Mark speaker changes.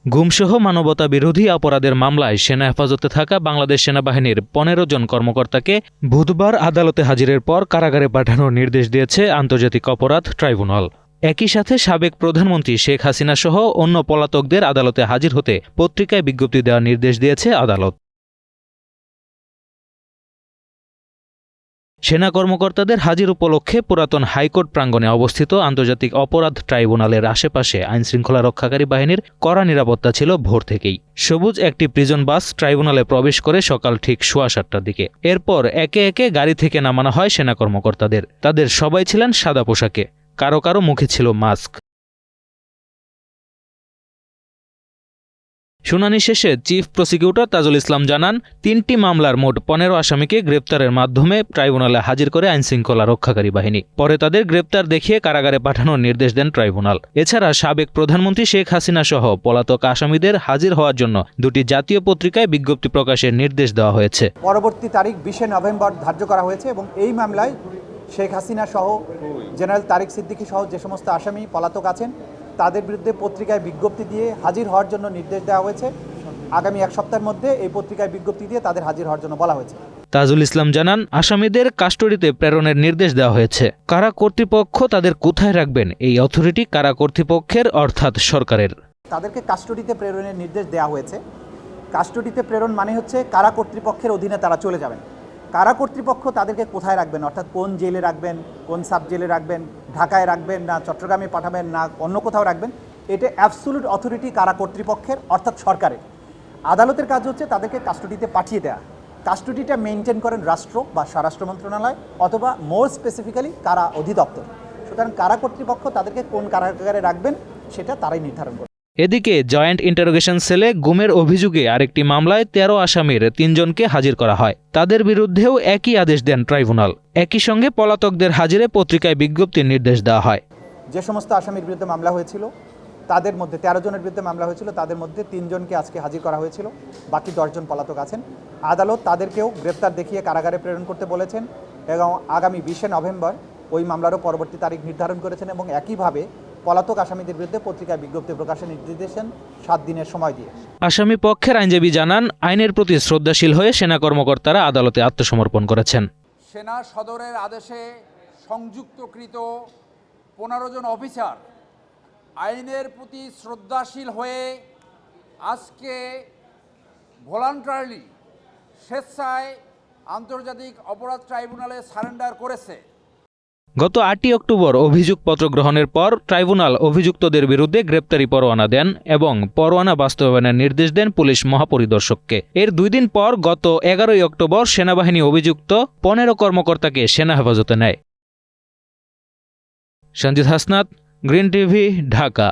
Speaker 1: গুমসহ মানবতা বিরোধী অপরাধের মামলায় সেনা হেফাজতে থাকা বাংলাদেশ সেনাবাহিনীর ১৫ জন কর্মকর্তাকে বুধবার আদালতে হাজিরের পর কারাগারে পাঠানোর নির্দেশ দিয়েছে আন্তর্জাতিক অপরাধ ট্রাইব্যুনাল। একই সাথে সাবেক প্রধানমন্ত্রী শেখ হাসিনা সহ অন্য পলাতকদের আদালতে হাজির হতে পত্রিকায় বিজ্ঞপ্তি দেওয়ার নির্দেশ দিয়েছে আদালত। সেনা কর্মকর্তাদের হাজির উপলক্ষে পুরাতন হাইকোর্ট প্রাঙ্গণে অবস্থিত আন্তর্জাতিক অপরাধ ট্রাইব্যুনালের আশেপাশে আইনশৃঙ্খলা রক্ষাকারী বাহিনীর কড়া নিরাপত্তা ছিল ভোর থেকেই। সবুজ একটি প্রিজন বাস ট্রাইব্যুনালে প্রবেশ করে সকাল ঠিক 7:15টার দিকে। এরপর একে একে গাড়ি থেকে নামানো হয় সেনা কর্মকর্তাদের। তাদের সবাই ছিলেন সাদা পোশাকে, কারো কারো মুখে ছিল মাস্ক। শুনানি শেষে চিফ প্রসিকিউটর তাজুল ইসলাম জানান, 3টি মামলার মোট 15 আসামিকে গ্রেপ্তারের মাধ্যমে ট্রাইব্যুনালে হাজির করে আইনশৃঙ্খলা রক্ষাকারী বাহিনী। পরে তাদের গ্রেপ্তার দেখিয়ে কারাগারে পাঠানোর নির্দেশ দেন ট্রাইব্যুনাল। এছাড়া সাবেক প্রধানমন্ত্রী শেখ হাসিনা সহ পলাতক আসামিদের হাজির হওয়ার জন্য 2টি জাতীয় পত্রিকায় বিজ্ঞপ্তি প্রকাশের নির্দেশ দেওয়া হয়েছে।
Speaker 2: পরবর্তী তারিখ 20 নভেম্বর ধার্য করা হয়েছে এবং এই মামলায় শেখ হাসিনা সহ জেনারেল তারিক সিদ্দিকী সহ যে সমস্ত আসামি পলাতক আছেন তাদের বিরুদ্ধে পত্রিকায় বিজ্ঞপ্তি দিয়ে হাজির হওয়ার জন্য নির্দেশ দেওয়া হয়েছে। আগামী 1 সপ্তাহের মধ্যে এই পত্রিকায় বিজ্ঞপ্তি দিয়ে তাদের হাজির হওয়ার জন্য বলা হয়েছে।
Speaker 1: তাজুল ইসলাম জানান, আসামিদের কাস্টডিতে প্রেরণের নির্দেশ দেওয়া হয়েছে। কারা কর্তৃপক্ষ তাদের কোথায় রাখবেন এই অথরিটি কারা কর্তৃপক্ষের অর্থাৎ সরকারের।
Speaker 2: তাদেরকে কাস্টডিতে প্রেরণের নির্দেশ দেওয়া হয়েছে। কাস্টডিতে প্রেরণ মানে হচ্ছে কারা কর্তৃপক্ষের অধীনে তারা চলে যাবেন। কারা কর্তৃপক্ষ তাদেরকে কোথায় রাখবেন অর্থাৎ কোন জেলে রাখবেন, কোন সাব জেলে রাখবেন, ঢাকায় রাখবেন না চট্টগ্রামে পাঠাবেন না অন্য কোথাও রাখবেন, এটা অ্যাবসোলিউট অথরিটি কারা কর্তৃপক্ষের অর্থাৎ সরকারের। আদালতের কাজ হচ্ছে তাদেরকে কাস্টডিতে পাঠিয়ে দেওয়া। কাস্টডিটা মেনটেন করেন রাষ্ট্র বা স্বরাষ্ট্র মন্ত্রণালয় অথবা মোর স্পেসিফিক্যালি কারা অধিদপ্তর। সুতরাং কারা কর্তৃপক্ষ তাদেরকে কোন কারাগারে রাখবেন সেটা তারাই নির্ধারণ করে।
Speaker 1: এদিকে জয়েন্ট ইন্টারোগেশন সেলে গুমের অভিযোগে আরেকটি মামলায় 13 আসামির 3 জনকে হাজির করা হয়। তাদের বিরুদ্ধেও একই আদেশ দেন ট্রাইব্যুনাল। একই সঙ্গে পলাতকদের হাজিরে পত্রিকায় বিজ্ঞপ্তির নির্দেশ দেওয়া হয়।
Speaker 2: যে সমস্ত আসামির বিরুদ্ধে মামলা হয়েছিল তাদের মধ্যে 13 জনের বিরুদ্ধে মামলা হয়েছিল, তাদের মধ্যে 3 জনকে আজকে হাজির করা হয়েছিল, বাকি 10 জন পলাতক আছেন। আদালত তাদেরকেও গ্রেপ্তার দেখিয়ে কারাগারে প্রেরণ করতে বলেছেন এবং আগামী 20 নভেম্বর ওই মামলারও পরবর্তী তারিখ নির্ধারণ করেছেন এবং একইভাবে পলাতক আসামিদের বিরুদ্ধে পত্রিকায় বিজ্ঞপ্তি প্রকাশের নির্দেশ দিয়েছেন 7 দিনের সময় দিয়ে।
Speaker 1: আসামি পক্ষের আইনজীবী জানান, আইনের প্রতি শ্রদ্ধাশীল হয়ে সেনা কর্মকর্তারা আদালতে আত্মসমর্পণ করেছেন।
Speaker 3: সেনা সদরের আদেশে সংযুক্তকৃত 15 জন অফিসার আইনের প্রতি শ্রদ্ধাশীল হয়ে আজকে ভলান্টারিলি স্বেচ্ছায় আন্তর্জাতিক অপরাধ ট্রাইব্যুনালে সারেন্ডার করেছে।
Speaker 1: গত 8 অক্টোবর অভিযোগপত্র গ্রহণের পর ট্রাইব্যুনাল অভিযুক্তদের বিরুদ্ধে গ্রেপ্তারি পরোয়ানা দেন এবং পরোয়ানা বাস্তবায়নের নির্দেশ দেন পুলিশ মহাপরিদর্শককে। এর 2 দিন পর গত 11 অক্টোবর সেনাবাহিনী অভিযুক্ত 15 কর্মকর্তাকে সেনা হেফাজতে নেয়। Sanjit Hasnat, green TV, Dhaka.